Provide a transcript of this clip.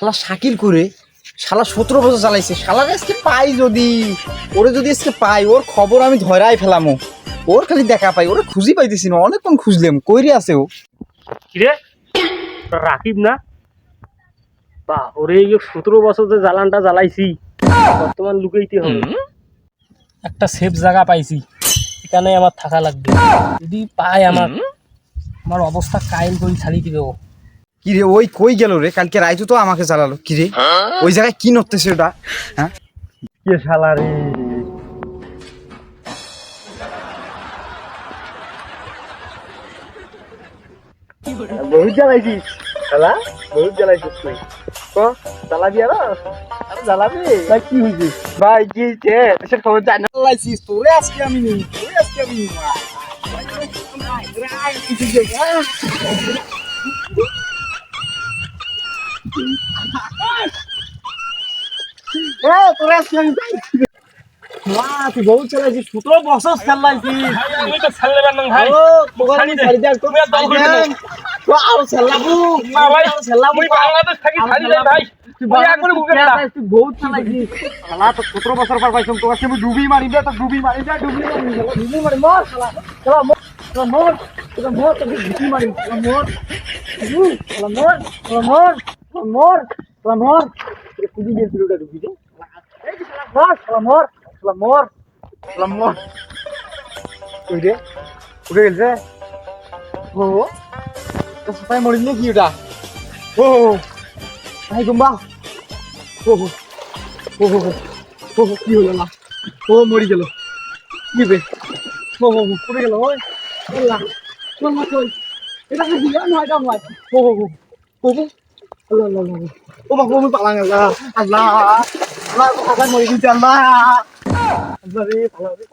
শালা শাকিল করে শালা 17 বছর চালাইছে। শালার আজকে পাই, যদি আজকে পাই, ওর খবর আমি ধরাই ফেলামো। ওর খালি দেখা পাই, ওরা খুঁজি পাইতেছি না, অনেকক্ষণ খুঁজলাম। কইরে আছে ও? কিরে রাকিব না? বাহ, ওরে এই 17 বছর যে জ্বালানটা জ্বালাইছি, বর্তমান লুকাইতে হবে। একটা সেফ জায়গা পাইছি, এখানে আমার থাকা লাগবে। যদি পাই আমার অবস্থা কায়েম করে ছাড়ি দিবে ও। কিরে ওই কই গেল রে? কালকে রাইতো তো আমাকে জ্বালালো। কিরে ওই জায়গায় কি নড়তেছে ওটা? হ্যাঁ কে শালা রে? বহুত জ্বালাইছিস শালা, বহুত জ্বালাইছিস তুই। জ্বালাবি আর জ্বালাবি ভাই? কি হয়েছে ভাই? কি হয়েছে দেশের খবর জানি না। জ্বালাইছিস তোরে আজকে আমি নেই, তোরে আজকে আমি নেই। তোরে আজকে আমি তুই বহুত চালাইছিস, 17 বছর চালাইছিস। আমি তো ছাড়লেবার না ভাই। আমি ছাড়ি দেখ, তুমি আর দল করিস না। তো আরো ছেলাবো না ভাই, তুই বাংলাদেশ থাকি ছাড়ি দে ভাই। তুই একবারে বুকে না। তুই বহুত চালাইছিস। শালা তো 17 বছর পর পাইছম, তোকে আমি ডুবি মারি দে, তো ডুবি মারি দে, ডুবি মারি মর শালা। শালা মর, শালা মর, শালা মর, তোকে ডুবি মারি, শালা মর, শালা মর, শালা মর, শালা মর, শালা মর। তোকে খুঁজি গেছিল ওটা ডুবি দে। এই যে শালা মর, শালা মর, শালা মর, শালা মর। ওই রে উঠে গেছে। ও তো সবাই মরিস নাকি ওটা? ও ভাই গুম্বা। ও ও ও কি হলো না? ও মরি গেল। কি বে? ও পড়ে গেল। ওই আল্লাহ, আল্লাহ কই? এটা কি দিয়া নয় কাম ভাই? ও কই রে? আল্লাহ আল্লাহ আল্লাহ। ও বাবা আমি পালাং। আল্লাহ আল্লাহ আল্লাহ, কথা মরি গেছে। আল্লাহ আল্লাহ রে, পালা রে।